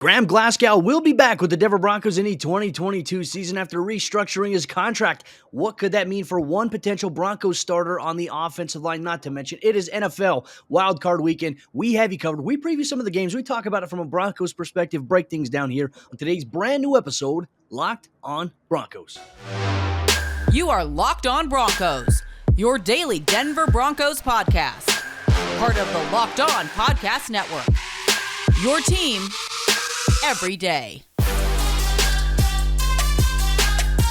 Graham Glasgow will be back with the Denver Broncos in the 2022 season after restructuring his contract. What could that mean for one potential Broncos starter on the offensive line? Not to mention, it is NFL Wildcard Weekend. We have you covered. We preview some of the games. We talk about it from a Broncos perspective, break things down here on today's brand new episode, Locked on Broncos. You are Locked on Broncos, your daily Denver Broncos podcast. Part of the Locked on Podcast Network. Your team every day.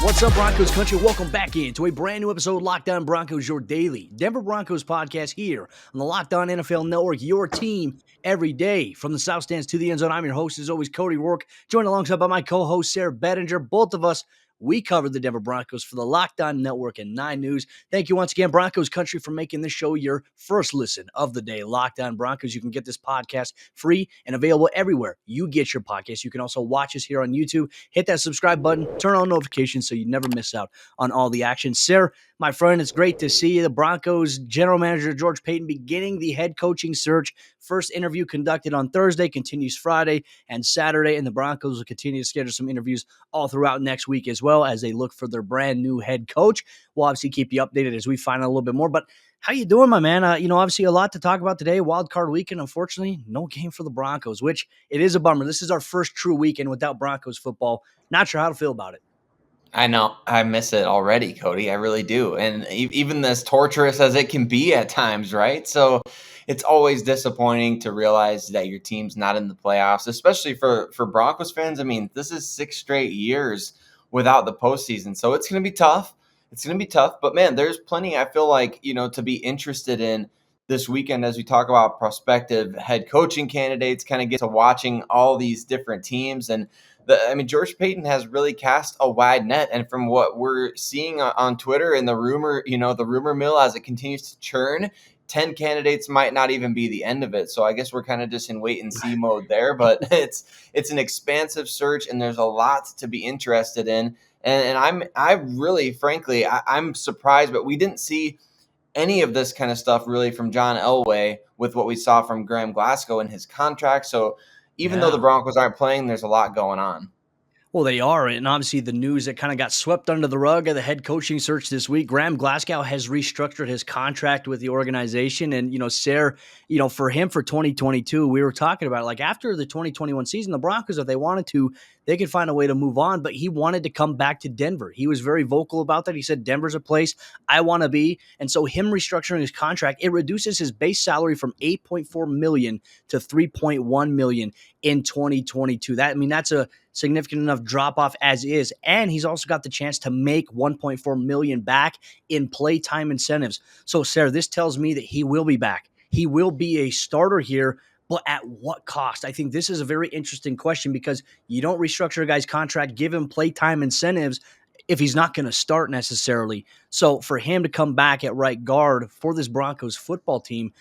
What's up, Broncos country? Welcome back into a brand new episode of Locked on Broncos, your daily Denver Broncos podcast here on the Locked on NFL Network, your team every day. From the South Stands to the end zone, I'm your host, as always, Cody Roark, joined alongside by my co-host, Sayre Bedinger. Both of us, we covered the Denver Broncos for the Locked on Network and 9 News. Thank you once again, Broncos country, for making this show your first listen of the day. Locked on Broncos. You can get this podcast free and available everywhere you get your podcast. You can also watch us here on YouTube. Hit that subscribe button, turn on notifications so you never miss out on all the action. Sayre, my friend, it's great to see you. The Broncos general manager, George Paton, beginning the head coaching search. First interview conducted on Thursday, continues Friday and Saturday, and the Broncos will continue to schedule some interviews all throughout next week as well as they look for their brand new head coach. We'll obviously keep you updated as we find out a little bit more, but how you doing, my man? Obviously a lot to talk about today. Wildcard Weekend, unfortunately, no game for the Broncos, which it is a bummer. This is our first true weekend without Broncos football. Not sure how to feel about it. I know. I miss it already, Cody. I really do. And even as torturous as it can be at times, right? So it's always disappointing to realize that your team's not in the playoffs, especially for Broncos fans. I mean, this is 6 straight years without the postseason. So it's going to be tough. It's going to be tough. But, man, there's plenty, I feel like, to be interested in this weekend as we talk about prospective head coaching candidates, kind of get to watching all these different teams. And George Paton has really cast a wide net, and from what we're seeing on Twitter and the rumor mill as it continues to churn, 10 candidates might not even be the end of it. So I guess we're kind of just in wait and see mode there, but it's an expansive search and there's a lot to be interested in. And I'm surprised, but we didn't see any of this kind of stuff really from John Elway with what we saw from Graham Glasgow in his contract. So even though the Broncos aren't playing, there's a lot going on. Well, they are, and obviously the news that kind of got swept under the rug of the head coaching search this week, Graham Glasgow has restructured his contract with the organization, and, Sayre, for him for 2022, we were talking about it, like after the 2021 season, the Broncos, if they wanted to, they could find a way to move on, but he wanted to come back to Denver. He was very vocal about that. He said, Denver's a place I want to be, and so him restructuring his contract, it reduces his base salary from $8.4 million to $3.1 million in 2022. That's a significant enough drop-off as is, and he's also got the chance to make $1.4 million back in playtime incentives. So, Sayre, this tells me that he will be back. He will be a starter here, but at what cost? I think this is a very interesting question because you don't restructure a guy's contract, give him playtime incentives if he's not going to start necessarily. So for him to come back at right guard for this Broncos football team,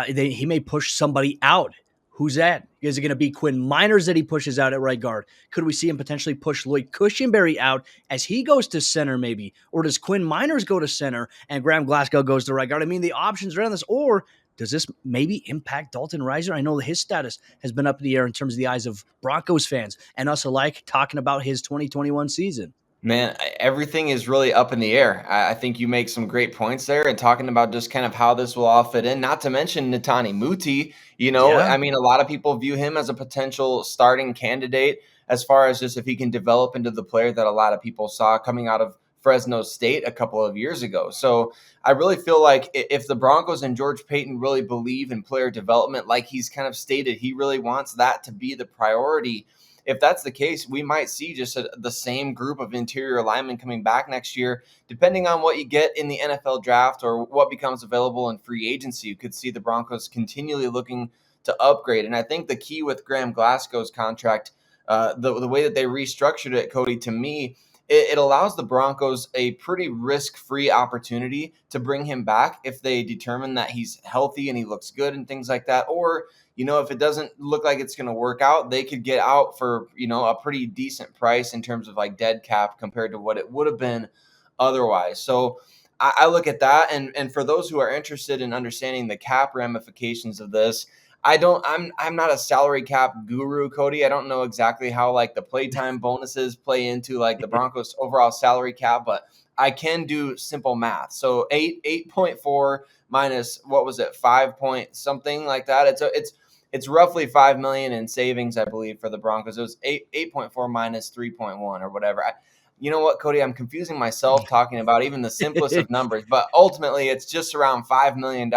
he may push somebody out. Who's that? Is it going to be Quinn Meinerz that he pushes out at right guard? Could we see him potentially push Lloyd Cushenberry out as he goes to center maybe? Or does Quinn Meinerz go to center and Graham Glasgow goes to right guard? The options are endless. Or does this maybe impact Dalton Risner? I know that his status has been up in the air in terms of the eyes of Broncos fans and us alike talking about his 2021 season. Man, everything is really up in the air. I think you make some great points there and talking about just kind of how this will all fit in, not to mention Netani Muti. A lot of people view him as a potential starting candidate as far as just if he can develop into the player that a lot of people saw coming out of Fresno State a couple of years ago. So I really feel like if the Broncos and George Paton really believe in player development, like he's kind of stated, he really wants that to be the priority. If that's the case, we might see just the same group of interior linemen coming back next year, depending on what you get in the NFL draft or what becomes available in free agency. You could see the Broncos continually looking to upgrade. And I think the key with Graham Glasgow's contract, the way that they restructured it, Cody, to me, it allows the Broncos a pretty risk-free opportunity to bring him back if they determine that he's healthy and he looks good and things like that. Or, if it doesn't look like it's going to work out, they could get out for, a pretty decent price in terms of like dead cap compared to what it would have been otherwise. So I look at that. And for those who are interested in understanding the cap ramifications of this, I'm not a salary cap guru, Cody. I don't know exactly how like the playtime bonuses play into like the Broncos overall salary cap, but I can do simple math. So 8.4 minus, what was it, 5 point something like that. It's roughly 5 million in savings, I believe, for the Broncos. It was 8.4 minus 3.1 or whatever. You know what, Cody? I'm confusing myself talking about even the simplest of numbers, but ultimately it's just around $5 million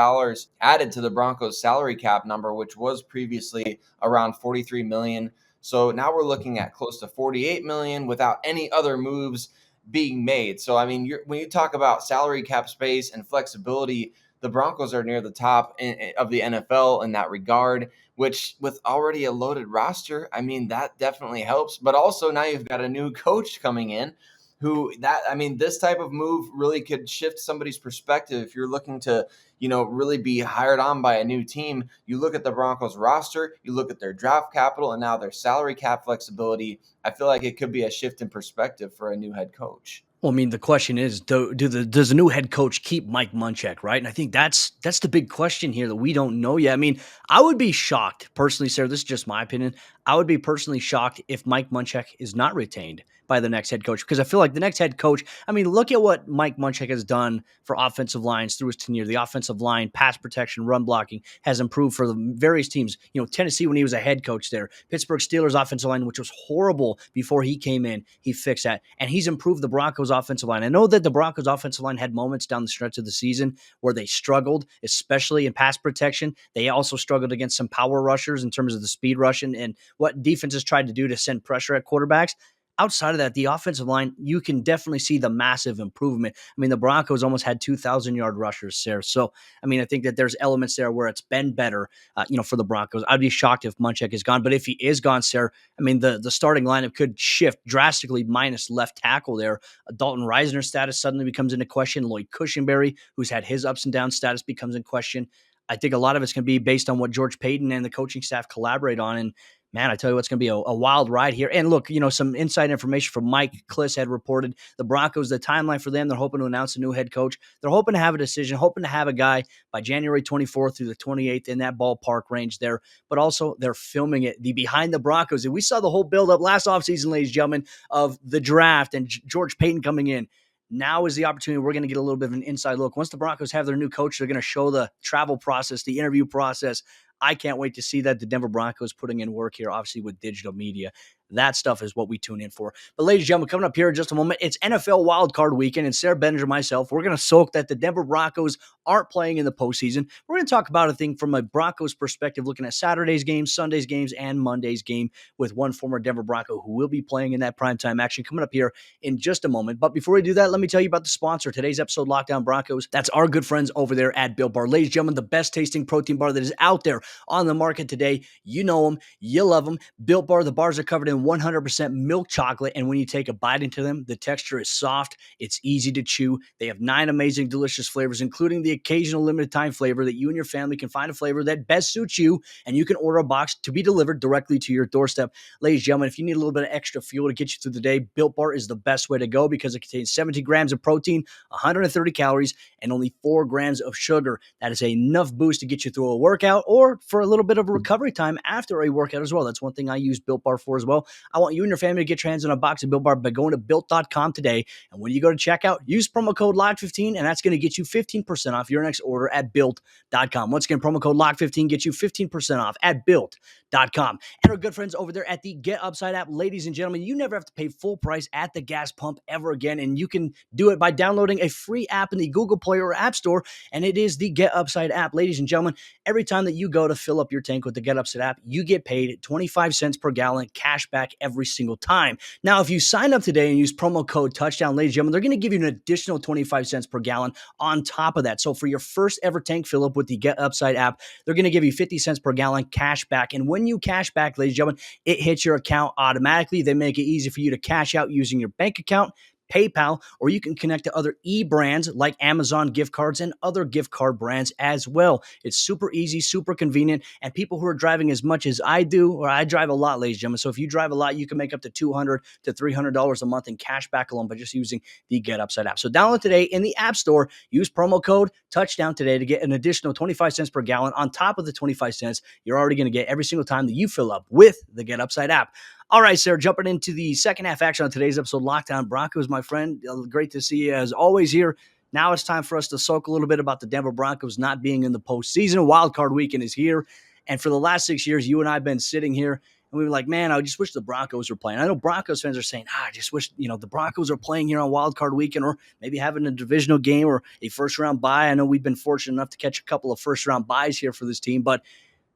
added to the Broncos salary cap number, which was previously around 43 million. So now we're looking at close to 48 million without any other moves being made. So, I mean, when you talk about salary cap space and flexibility, the Broncos are near the top of the NFL in that regard, which with already a loaded roster, I mean, that definitely helps. But also now you've got a new coach coming in this type of move really could shift somebody's perspective. If you're looking to, really be hired on by a new team, you look at the Broncos roster, you look at their draft capital, and now their salary cap flexibility. I feel like it could be a shift in perspective for a new head coach. Well, I mean, the question is, does the new head coach keep Mike Munchak, right? And I think that's the big question here that we don't know yet. I mean, I would be shocked, personally, Sayre, this is just my opinion. I would be personally shocked if Mike Munchak is not retained by the next head coach, because I feel like the next head coach, I mean, look at what Mike Munchak has done for offensive lines through his tenure. The offensive line, pass protection, run blocking has improved for the various teams. Tennessee, when he was a head coach there, Pittsburgh Steelers offensive line, which was horrible before he came in, he fixed that. And he's improved the Broncos offensive line. I know that the Broncos offensive line had moments down the stretch of the season where they struggled, especially in pass protection. They also struggled against some power rushers in terms of the speed rush and what defenses tried to do to send pressure at quarterbacks. Outside of that, the offensive line, you can definitely see the massive improvement. I mean, the Broncos almost had 2,000-yard rushers, Sayre. So, I mean, I think that there's elements there where it's been better, for the Broncos. I'd be shocked if Munchak is gone. But if he is gone, Sayre, I mean, the starting lineup could shift drastically minus left tackle there. Dalton Risner status suddenly becomes into question. Lloyd Cushenberry, who's had his ups and downs status, becomes in question. I think a lot of it's going to be based on what George Paton and the coaching staff collaborate on. And man, I tell you what's going to be a wild ride here. And look, some inside information from Mike Kliss had reported the Broncos, the timeline for them, they're hoping to announce a new head coach. They're hoping to have a decision, hoping to have a guy by January 24th through the 28th in that ballpark range there. But also they're filming it, the behind the Broncos. And we saw the whole buildup last offseason, ladies and gentlemen, of the draft and George Paton coming in. Now is the opportunity. We're going to get a little bit of an inside look. Once the Broncos have their new coach, they're going to show the travel process, the interview process. I can't wait to see that. The Denver Broncos putting in work here, obviously with digital media. That stuff is what we tune in for. But ladies and gentlemen, coming up here in just a moment, it's NFL Wildcard Weekend, and Sayre, Bedinger, and myself, we're going to soak that the Denver Broncos aren't playing in the postseason. We're going to talk about a thing from a Broncos perspective, looking at Saturday's games, Sunday's games, and Monday's game with one former Denver Bronco who will be playing in that primetime action coming up here in just a moment. But before we do that, let me tell you about the sponsor. Today's episode, Lockdown Broncos. That's our good friends over there at Built Bar. Ladies and gentlemen, the best tasting protein bar that is out there on the market today. You know them. You love them. Built Bar, the bars are covered in 100% milk chocolate, and when you take a bite into them, the texture is soft. It's easy to chew. They have 9 amazing, delicious flavors, including the occasional limited time flavor that you and your family can find a flavor that best suits you, and you can order a box to be delivered directly to your doorstep. Ladies and gentlemen, if you need a little bit of extra fuel to get you through the day, Built Bar is the best way to go because it contains 70 grams of protein, 130 calories, and only 4 grams of sugar. That is enough boost to get you through a workout or for a little bit of a recovery time after a workout as well. That's one thing I use Built Bar for as well. I want you and your family to get your hands on a box of Built Bar by going to Built.com today. And when you go to checkout, use promo code LOCK15, and that's going to get you 15% off your next order at Built.com. Once again, promo code LOCK15 gets you 15% off at Built.com. And our good friends over there at the Get Upside app. Ladies and gentlemen, you never have to pay full price at the gas pump ever again, and you can do it by downloading a free app in the Google Play or App Store, and it is the Get Upside app. Ladies and gentlemen, every time that you go to fill up your tank with the Get Upside app, you get paid 25 cents per gallon cash back every single time. Now, if you sign up today and use promo code Touchdown, ladies and gentlemen, they're going to give you an additional 25 cents per gallon on top of that. So for your first ever tank fill up with the Get Upside app, they're going to give you 50 cents per gallon cash back. And when you cash back, ladies and gentlemen, it hits your account automatically. They make it easy for you to cash out using your bank account, PayPal, or you can connect to other e-brands like Amazon gift cards and other gift card brands as well. It's super easy, super convenient, and people who are driving as much as I do, or I drive a lot, ladies and gentlemen. So if you drive a lot, you can make up to $200 to $300 a month in cash back alone by just using the Get Upside app. So download today in the App Store. Use promo code Touchdown today to get an additional 25 cents per gallon on top of the 25 cents you're already going to get every single time that you fill up with the Get Upside app. All right, Sayre, jumping into the second half action on today's episode, Lockdown Broncos, my friend. Great to see you as always here. Now it's time for us to soak a little bit about the Denver Broncos not being in the postseason. Wildcard Weekend is here. And for the last 6 years, you and I have been sitting here and we were like, man, I just wish the Broncos were playing. I know Broncos fans are saying, I just wish, the Broncos are playing here on Wildcard Weekend, or maybe having a divisional game or a first-round bye. I know we've been fortunate enough to catch a couple of first-round byes here for this team, but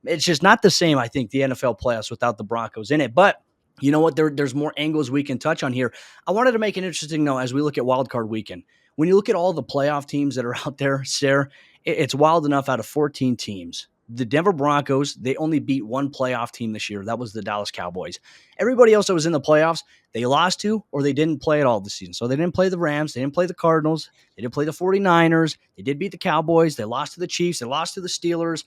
it's just not the same, I think, the NFL playoffs without the Broncos in it. But you know what? There's more angles we can touch on here. I wanted to make an interesting note as we look at Wildcard Weekend. When you look at all the playoff teams that are out there, Sayre, it's wild enough. Out of 14 teams, the Denver Broncos, they only beat one playoff team this year. That was the Dallas Cowboys. Everybody else that was in the playoffs, they lost to or they didn't play at all this season. So they didn't play the Rams. They didn't play the Cardinals. They didn't play the 49ers. They did beat the Cowboys. They lost to the Chiefs. They lost to the Steelers.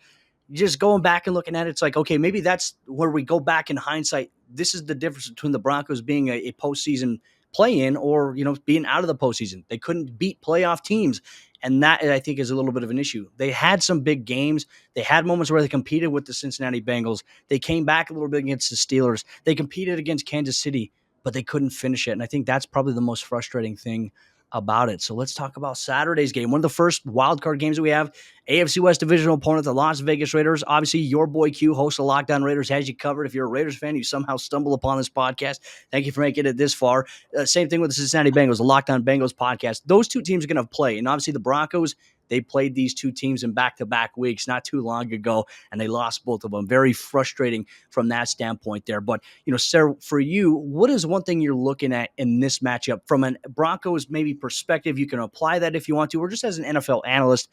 Just going back and looking at it, it's like, okay, maybe that's where we go back in hindsight. This is the difference between the Broncos being a postseason play-in or, being out of the postseason. They couldn't beat playoff teams. And that, I think, is a little bit of an issue. They had some big games. They had moments where they competed with the Cincinnati Bengals. They came back a little bit against the Steelers. They competed against Kansas City, but they couldn't finish it. And I think that's probably the most frustrating thing about it. So let's talk about Saturday's game. One of the first wild card games that we have, AFC West divisional opponent, the Las Vegas Raiders. Obviously, your boy Q, host of Lockdown Raiders, has you covered. If you're a Raiders fan, you somehow stumble upon this podcast. Thank you for making it this far. Same thing with the Cincinnati Bengals, the Lockdown Bengals podcast. Those two teams are going to play. And obviously the Broncos, they played these two teams in back-to-back weeks not too long ago, and they lost both of them. Very frustrating from that standpoint there. But, Sayre, for you, what is one thing you're looking at in this matchup from a Broncos maybe perspective? You can apply that if you want to, or just as an NFL analyst.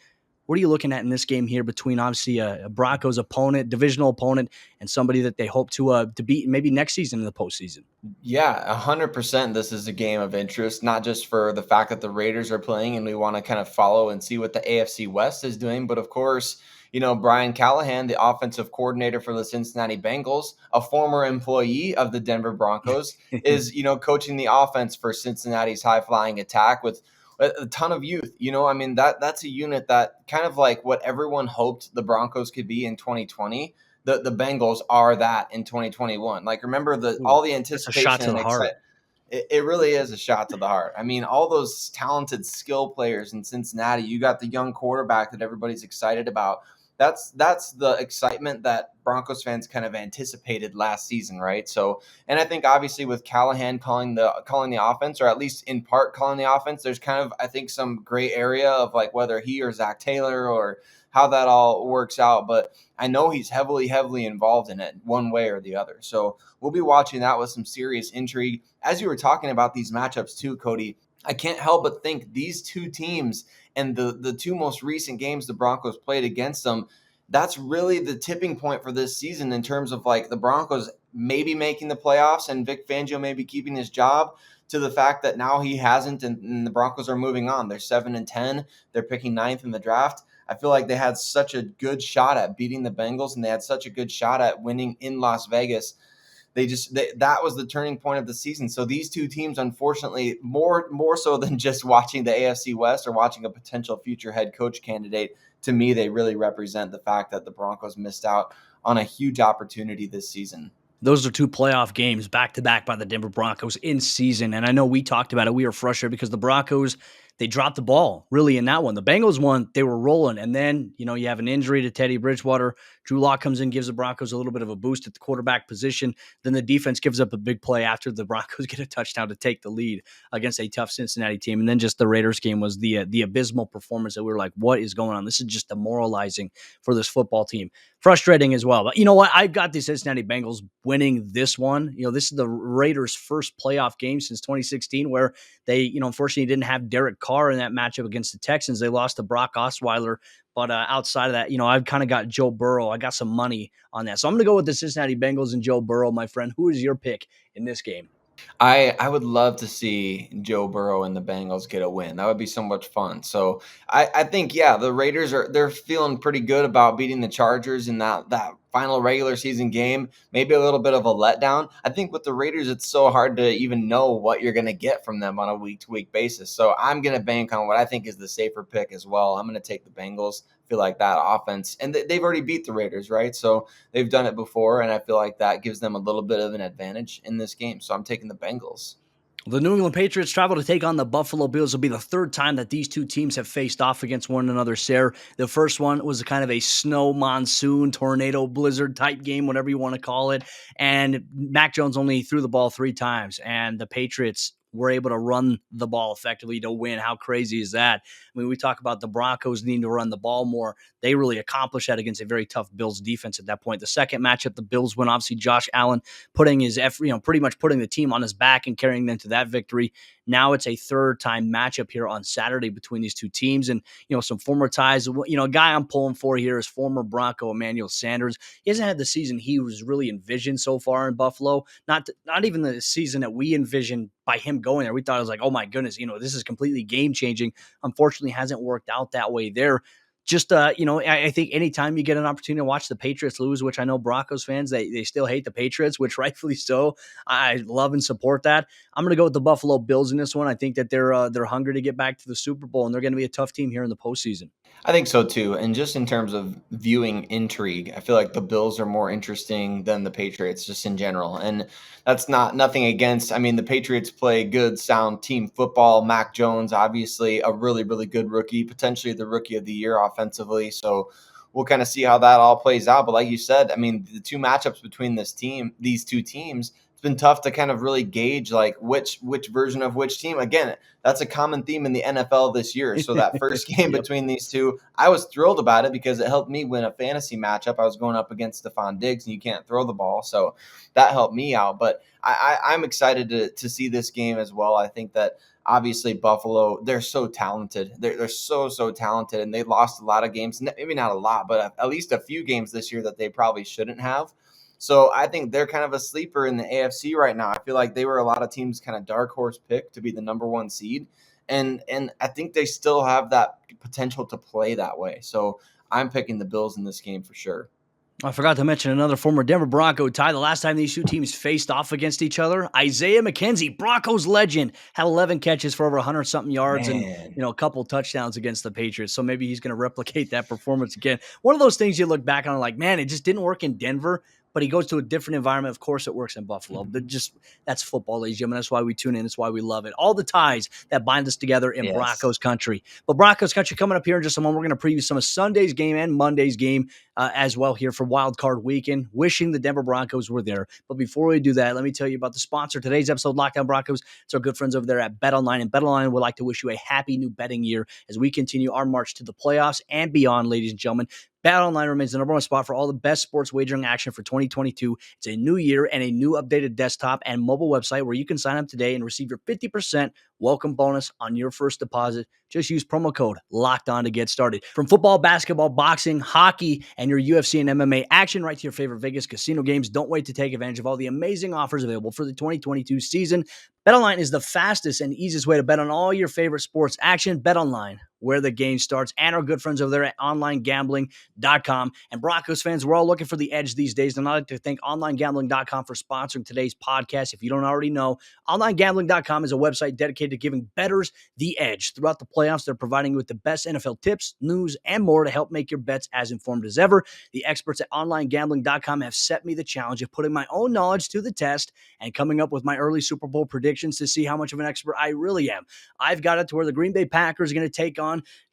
What are you looking at in this game here between obviously a Broncos opponent, divisional opponent, and somebody that they hope to beat maybe next season in the postseason? Yeah, 100%. This is a game of interest, not just for the fact that the Raiders are playing and we want to kind of follow and see what the AFC West is doing. But of course, Brian Callahan, the offensive coordinator for the Cincinnati Bengals, a former employee of the Denver Broncos, is, coaching the offense for Cincinnati's high-flying attack with a ton of youth. That's a unit that kind of like what everyone hoped the Broncos could be in 2020. The Bengals are that in 2021. Like, remember all the anticipation. It's a shot to the heart. It really is a shot to the heart. I mean, all those talented skill players in Cincinnati. You got the young quarterback that everybody's excited about. That's the excitement that Broncos fans kind of anticipated last season, right? So, and I think obviously with Callahan calling the offense, or at least in part calling the offense, there's kind of, I think, some gray area of like whether he or Zach Taylor or how that all works out. But I know he's heavily involved in it one way or the other. So we'll be watching that with some serious intrigue. As you were talking about these matchups too, Cody, I can't help but think these two teams and the two most recent games the Broncos played against them, that's really the tipping point for this season in terms of like the Broncos maybe making the playoffs and Vic Fangio maybe keeping his job, to the fact that now he hasn't and the Broncos are moving on. They're 7-10. They're picking 9th in the draft. I feel like they had such a good shot at beating the Bengals and they had such a good shot at winning in Las Vegas. That was the turning point of the season. So these two teams, unfortunately, more so than just watching the AFC West or watching a potential future head coach candidate, to me, they really represent the fact that the Broncos missed out on a huge opportunity this season. Those are two playoff games back-to-back by the Denver Broncos in season. And I know we talked about it. We were frustrated because the Broncos, they dropped the ball really in that one. The Bengals one, they were rolling. And then, you have an injury to Teddy Bridgewater. Drew Lock comes in, gives the Broncos a little bit of a boost at the quarterback position. Then the defense gives up a big play after the Broncos get a touchdown to take the lead against a tough Cincinnati team. And then just the Raiders game was the abysmal performance that we were like, what is going on? This is just demoralizing for this football team. Frustrating as well. But you know what? I've got the Cincinnati Bengals winning this one. This is the Raiders' first playoff game since 2016 where they, unfortunately didn't have Derek Carr in that matchup against the Texans. They lost to Brock Osweiler. But outside of that, I've kind of got Joe Burrow. I got some money on that. So I'm going to go with the Cincinnati Bengals and Joe Burrow, my friend. Who is your pick in this game? I would love to see Joe Burrow and the Bengals get a win. That would be so much fun. So I think, yeah, the Raiders they're feeling pretty good about beating the Chargers in that final regular season game. Maybe a little bit of a letdown. I think with the Raiders, it's so hard to even know what you're going to get from them on a week-to-week basis. So I'm going to bank on what I think is the safer pick as well. I'm going to take the Bengals. Feel like that offense, and they've already beat the Raiders, right? So they've done it before, and I feel like that gives them a little bit of an advantage in this game. So I'm taking the Bengals. The New England Patriots travel to take on the Buffalo Bills. Will be the third time that these two teams have faced off against one another, Sayre. The first one was kind of a snow, monsoon, tornado, blizzard type game, whatever you want to call it. And Mac Jones only threw the ball 3 times, and the Patriots were able to run the ball effectively to win. How crazy is that? I mean, we talk about the Broncos needing to run the ball more. They really accomplished that against a very tough Bills defense at that point. The second matchup, the Bills win. Obviously, Josh Allen putting his pretty much putting the team on his back and carrying them to that victory. Now it's a third time matchup here on Saturday between these two teams, and some former ties. A guy I'm pulling for here is former Bronco Emmanuel Sanders. He hasn't had the season he was really envisioned so far in Buffalo. Not even the season that we envisioned by him going there. We thought it was like, oh my goodness, this is completely game changing. Unfortunately, hasn't worked out that way there. Just, I think anytime you get an opportunity to watch the Patriots lose, which I know Broncos fans, they still hate the Patriots, which rightfully so. I love and support that. I'm going to go with the Buffalo Bills in this one. I think that they're hungry to get back to the Super Bowl, and they're going to be a tough team here in the postseason. I think so too. And just in terms of viewing intrigue, I feel like the Bills are more interesting than the Patriots just in general. And that's nothing against. I mean, the Patriots play good, sound team football. Mac Jones, obviously a really, really good rookie, potentially the rookie of the year offensively. So we'll kind of see how that all plays out. But like you said, I mean, the two matchups between these two teams, it's been tough to kind of really gauge like which version of which team. Again, that's a common theme in the NFL this year. So that first game Yep. between these two, I was thrilled about it because it helped me win a fantasy matchup. I was going up against Stephon Diggs, and you can't throw the ball, so that helped me out. But I'm excited to see this game as well. I think that obviously Buffalo, they're so talented. They're so talented, and they lost a lot of games. Maybe not a lot, but at least a few games this year that they probably shouldn't have. So I think they're kind of a sleeper in the AFC right now. I feel like they were a lot of teams' kind of dark horse pick to be the number 1 seed. And I think they still have that potential to play that way. So I'm picking the Bills in this game for sure. I forgot to mention another former Denver Bronco tie. The last time these two teams faced off against each other, Isaiah McKenzie, Broncos legend, had 11 catches for over 100-something yards and a couple touchdowns against the Patriots. So maybe he's going to replicate that performance again. One of those things you look back on like, man, it just didn't work in Denver, but he goes to a different environment. Of course, it works in Buffalo. But that's football, ladies and gentlemen. That's why we tune in. That's why we love it. All the ties that bind us together in Broncos country. But Broncos country coming up here in just a moment. We're going to preview some of Sunday's game and Monday's game as well here for Wildcard Weekend. Wishing the Denver Broncos were there. But before we do that, let me tell you about the sponsor. Today's episode, Locked On Broncos. It's our good friends over there at BetOnline. And BetOnline would like to wish you a happy new betting year as we continue our march to the playoffs and beyond, ladies and gentlemen. BetOnline remains the number 1 spot for all the best sports wagering action for 2022. It's a new year and a new updated desktop and mobile website where you can sign up today and receive your 50% welcome bonus on your first deposit. Just use promo code LOCKEDON to get started. From football, basketball, boxing, hockey, and your UFC and MMA action right to your favorite Vegas casino games, don't wait to take advantage of all the amazing offers available for the 2022 season. BetOnline is the fastest and easiest way to bet on all your favorite sports action. BetOnline, where the game starts, and our good friends over there at onlinegambling.com. And Broncos fans, we're all looking for the edge these days, and I'd like to thank onlinegambling.com for sponsoring today's podcast. If you don't already know, onlinegambling.com is a website dedicated to giving bettors the edge. Throughout the playoffs, they're providing you with the best NFL tips, news, and more to help make your bets as informed as ever. The experts at onlinegambling.com have set me the challenge of putting my own knowledge to the test and coming up with my early Super Bowl predictions to see how much of an expert I really am. I've got it to where the Green Bay Packers are going to take on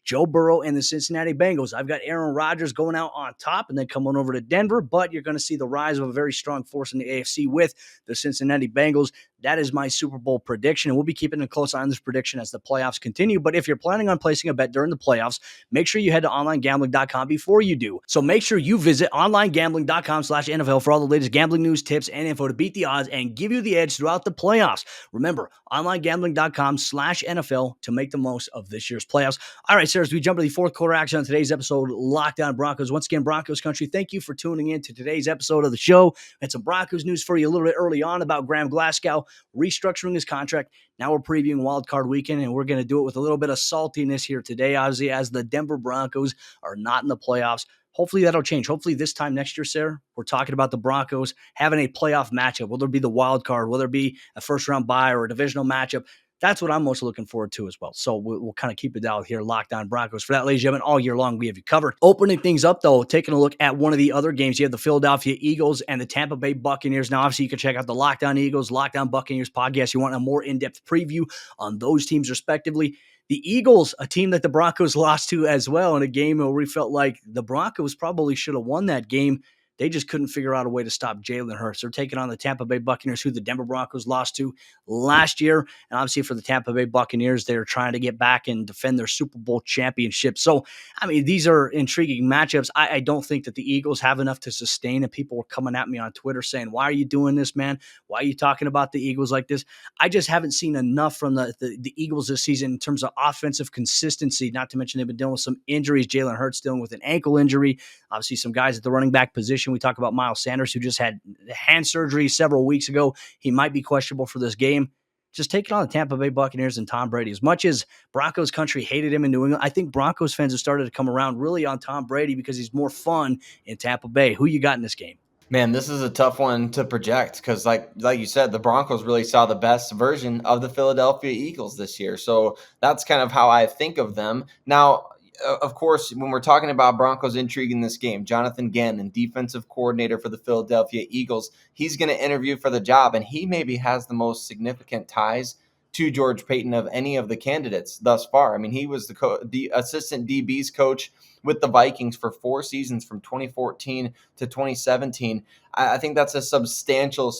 Joe Burrow and the Cincinnati Bengals. I've got Aaron Rodgers going out on top and then coming over to Denver, but you're going to see the rise of a very strong force in the AFC with the Cincinnati Bengals. That is my Super Bowl prediction, and we'll be keeping a close eye on this prediction as the playoffs continue. But if you're planning on placing a bet during the playoffs, make sure you head to onlinegambling.com before you do. So make sure you visit onlinegambling.com/NFL for all the latest gambling news, tips, and info to beat the odds and give you the edge throughout the playoffs. Remember, onlinegambling.com/NFL to make the most of this year's playoffs. All right, Sayre, as we jump to the fourth quarter action on today's episode, Lockdown Broncos. Once again, Broncos country, thank you for tuning in to today's episode of the show. We had some Broncos news for you a little bit early on about Graham Glasgow restructuring his contract. Now we're previewing Wildcard Weekend, and we're going to do it with a little bit of saltiness here today, obviously, as the Denver Broncos are not in the playoffs. Hopefully that'll change. Hopefully this time next year, Sayre, we're talking about the Broncos having a playoff matchup. Will there be the wild card? Will there be a first-round bye or a divisional matchup? That's what I'm most looking forward to as well. So we'll kind of keep it down here, Lockdown Broncos. For that, ladies and gentlemen, all year long, we have you covered. Opening things up, though, taking a look at one of the other games. You have the Philadelphia Eagles and the Tampa Bay Buccaneers. Now, obviously, you can check out the Lockdown Eagles, Lockdown Buccaneers podcast. You want a more in-depth preview on those teams, respectively. The Eagles, a team that the Broncos lost to as well in a game where we felt like the Broncos probably should have won that game. They just couldn't figure out a way to stop Jalen Hurts. They're taking on the Tampa Bay Buccaneers, who the Denver Broncos lost to last year. And obviously for the Tampa Bay Buccaneers, they're trying to get back and defend their Super Bowl championship. So, I mean, these are intriguing matchups. I don't think that the Eagles have enough to sustain. And people were coming at me on Twitter saying, why are you doing this, man? Why are you talking about the Eagles like this? I just haven't seen enough from the Eagles this season in terms of offensive consistency, not to mention they've been dealing with some injuries. Jalen Hurts dealing with an ankle injury. Obviously, some guys at the running back position. We talk about Miles Sanders, who just had hand surgery several weeks ago. He might be questionable for this game. Just take it on the Tampa Bay Buccaneers and Tom Brady. As much as Broncos country hated him in New England, I think Broncos fans have started to come around really on Tom Brady because he's more fun in Tampa Bay. Who you got in this game? Man, this is a tough one to project because, like you said, the Broncos really saw the best version of the Philadelphia Eagles this year. So that's kind of how I think of them. Now, of course, when we're talking about Broncos intrigue in this game, Jonathan Gannon, defensive coordinator for the Philadelphia Eagles, he's going to interview for the job, and he maybe has the most significant ties to George Paton of any of the candidates thus far. I mean, he was the assistant DB's coach with the Vikings for 4 seasons from 2014 to 2017. I think that's a substantial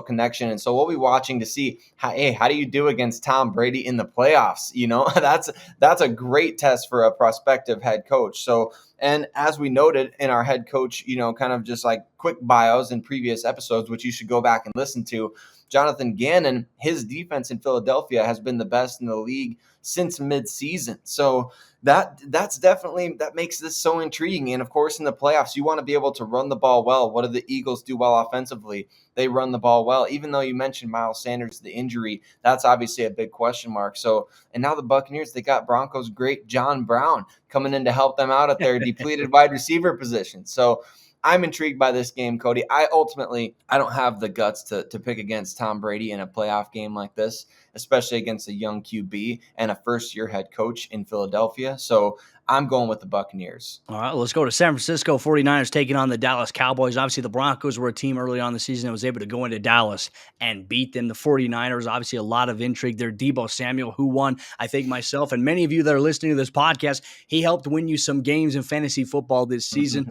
connection. And so we'll be watching to see, how do you do against Tom Brady in the playoffs? You know, that's a great test for a prospective head coach. So, and as we noted in our head coach, you know, kind of just like quick bios in previous episodes, which you should go back and listen to, Jonathan Gannon, his defense in Philadelphia has been the best in the league since midseason. So that's definitely, that makes this so intriguing. And of course, in the playoffs, you want to be able to run the ball well. What do the Eagles do well offensively? They run the ball well. Even though you mentioned Miles Sanders, the injury, that's obviously a big question mark. So, and now the Buccaneers, they got Broncos great John Brown coming in to help them out at their depleted wide receiver position. So I'm intrigued by this game, Cody. I don't have the guts to pick against Tom Brady in a playoff game like this, especially against a young QB and a first-year head coach in Philadelphia. So I'm going with the Buccaneers. All right, let's go to San Francisco 49ers taking on the Dallas Cowboys. Obviously, the Broncos were a team early on in the season that was able to go into Dallas and beat them. The 49ers, obviously a lot of intrigue there. Deebo Samuel, who won, I think myself and many of you that are listening to this podcast, he helped win you some games in fantasy football this season.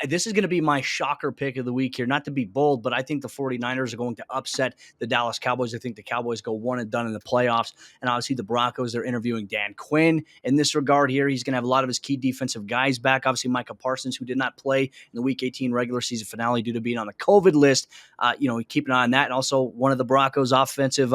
This is going to be my shocker pick of the week here. Not to be bold, but I think the 49ers are going to upset the Dallas Cowboys. I think the Cowboys go one and done in the playoffs. And obviously the Broncos, they're interviewing Dan Quinn in this regard here. He's going to have a lot of his key defensive guys back. Obviously, Micah Parsons, who did not play in the Week 18 regular season finale due to being on the COVID list. Keep an eye on that. And also one of the Broncos' offensive,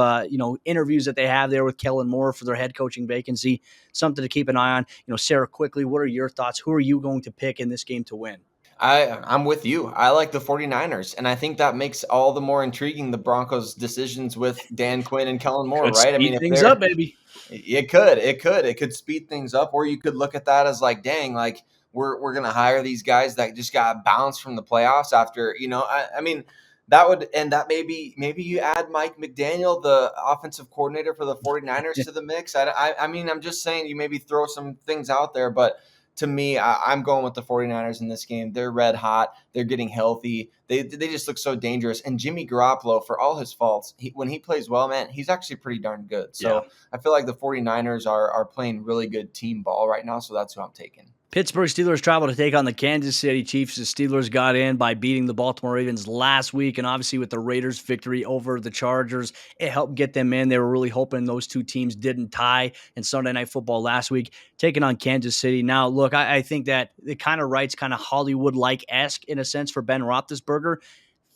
interviews that they have there with Kellen Moore for their head coaching vacancy. Something to keep an eye on. Sayre, quickly, what are your thoughts? Who are you going to pick in this game to win? I'm with you. I like the 49ers, and I think that makes all the more intriguing the Broncos' decisions with Dan Quinn and Kellen Moore, right? I mean, things up, baby. It could speed things up, or you could look at that as like, dang, like we're gonna hire these guys that just got bounced from the playoffs after, I mean, that would, and that maybe you add Mike McDaniel, the offensive coordinator for the 49ers, to the mix. I mean, I'm just saying you maybe throw some things out there, but to me, I'm going with the 49ers in this game. They're red hot. They're getting healthy. They just look so dangerous. And Jimmy Garoppolo, for all his faults, when he plays well, man, he's actually pretty darn good. So yeah. I feel like the 49ers are playing really good team ball right now, so that's who I'm taking. Pittsburgh Steelers travel to take on the Kansas City Chiefs. The Steelers got in by beating the Baltimore Ravens last week, and obviously with the Raiders' victory over the Chargers, it helped get them in. They were really hoping those two teams didn't tie in Sunday Night Football last week, taking on Kansas City. Now, look, I think that it kind of writes kind of Hollywood-like-esque in a sense for Ben Roethlisberger.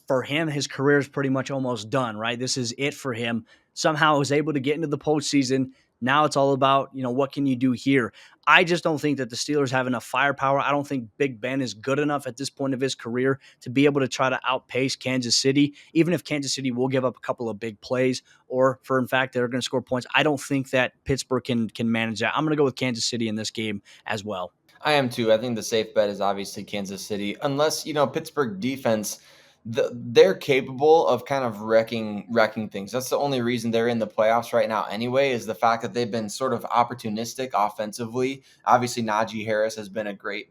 For him, his career is pretty much almost done, right? This is it for him. Somehow was able to get into the postseason, Now it's all about, what can you do here? I just don't think that the Steelers have enough firepower. I don't think Big Ben is good enough at this point of his career to be able to try to outpace Kansas City, even if Kansas City will give up a couple of big plays or, in fact, they're going to score points. I don't think that Pittsburgh can manage that. I'm going to go with Kansas City in this game as well. I am too. I think the safe bet is obviously Kansas City, unless, Pittsburgh defense, they're capable of kind of wrecking things. That's the only reason they're in the playoffs right now anyway, is the fact that they've been sort of opportunistic offensively. Obviously, Najee Harris has been a great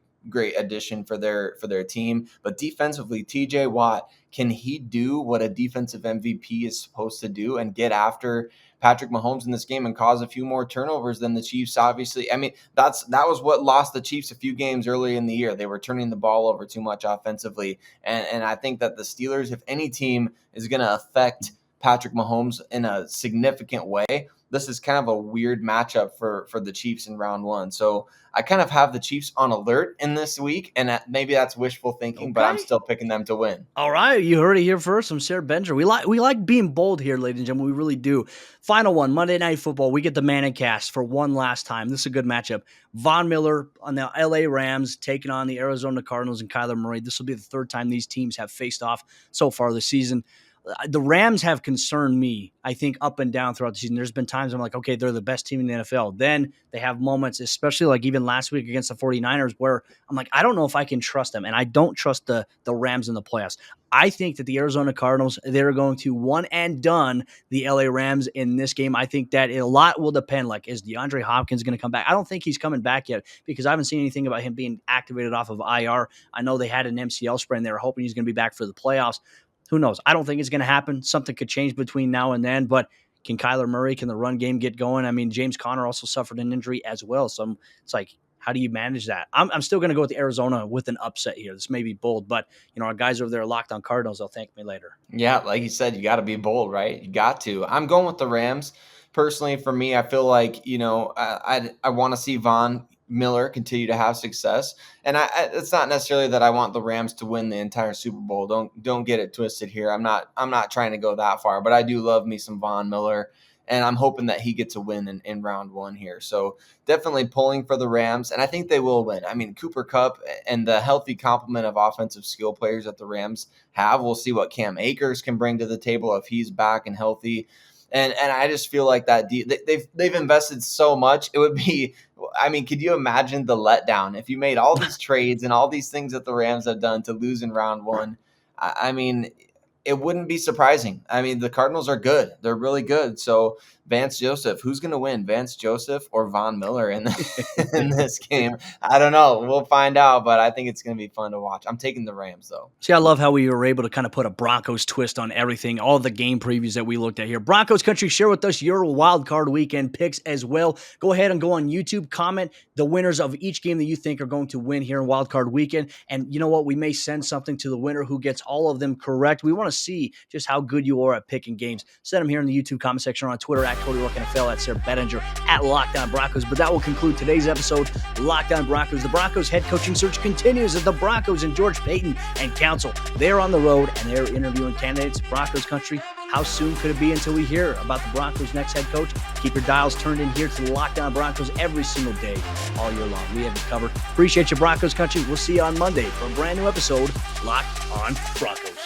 addition for their team, but defensively, TJ Watt, can he do what a defensive MVP is supposed to do and get after Patrick Mahomes in this game and cause a few more turnovers than the Chiefs? Obviously, I mean, that was what lost the Chiefs a few games early in the year. They were turning the ball over too much offensively, and I think that the Steelers, if any team is going to affect Patrick Mahomes in a significant way, this is kind of a weird matchup for the Chiefs in round one. So I kind of have the Chiefs on alert in this week, and maybe that's wishful thinking, but I'm still picking them to win. All right, you heard it here first from Sayre Bedinger. We like being bold here, ladies and gentlemen. We really do. Final one, Monday Night Football. We get the Manning cast for one last time. This is a good matchup. Von Miller on the LA Rams taking on the Arizona Cardinals and Kyler Murray. This will be the third time these teams have faced off so far this season. The Rams have concerned me, I think, up and down throughout the season. There's been times I'm like, okay, they're the best team in the NFL. Then they have moments, especially like even last week against the 49ers, where I'm like, I don't know if I can trust them. And I don't trust the Rams in the playoffs. I think that the Arizona Cardinals, they're going to one and done the LA Rams in this game. I think that a lot will depend. Like, is DeAndre Hopkins going to come back? I don't think he's coming back yet because I haven't seen anything about him being activated off of IR. I know they had an MCL sprain. They were hoping he's going to be back for the playoffs. Who knows? I don't think it's going to happen. Something could change between now and then, but can Kyler Murray, can the run game get going? I mean, James Conner also suffered an injury as well. So it's like, how do you manage that? I'm still going to go with Arizona with an upset here. This may be bold, but our guys over there Locked On Cardinals, they'll thank me later. Yeah, like you said, you got to be bold, right? You got to. I'm going with the Rams. Personally, for me, I feel like, I want to see Von Miller continue to have success. And it's not necessarily that I want the Rams to win the entire Super Bowl. Don't get it twisted here. I'm not trying to go that far, but I do love me some Von Miller, and I'm hoping that he gets a win in round one here. So definitely pulling for the Rams, and I think they will win. I mean, Cooper Kupp and the healthy complement of offensive skill players that the Rams have. We'll see what Cam Akers can bring to the table if he's back and healthy. And I just feel like that they've invested so much. It would be, I mean, could you imagine the letdown if you made all these trades and all these things that the Rams have done to lose in round one? I mean, it wouldn't be surprising. I mean, the Cardinals are good. They're really good. So Vance Joseph, who's going to win, Vance Joseph or Von Miller in this game? I don't know. We'll find out, but I think it's going to be fun to watch. I'm taking the Rams, though. See, I love how we were able to kind of put a Broncos twist on everything, all the game previews that we looked at here. Broncos Country, share with us your Wildcard Weekend picks as well. Go ahead and go on YouTube, comment the winners of each game that you think are going to win here in Wildcard Weekend. And you know what? We may send something to the winner who gets all of them correct. We want to see just how good you are at picking games. Send them here in the YouTube comment section or on Twitter at Cody Roark NFL, at Sayre Bedinger, at Locked On Broncos. But that will conclude today's episode, Locked On Broncos. The Broncos head coaching search continues as the Broncos and George Paton and counsel. They're on the road and they're interviewing candidates. Broncos Country, how soon could it be until we hear about the Broncos' next head coach? Keep your dials turned in here to the Locked On Broncos every single day, all year long. We have you covered. Appreciate you, Broncos Country. We'll see you on Monday for a brand new episode, Locked On Broncos.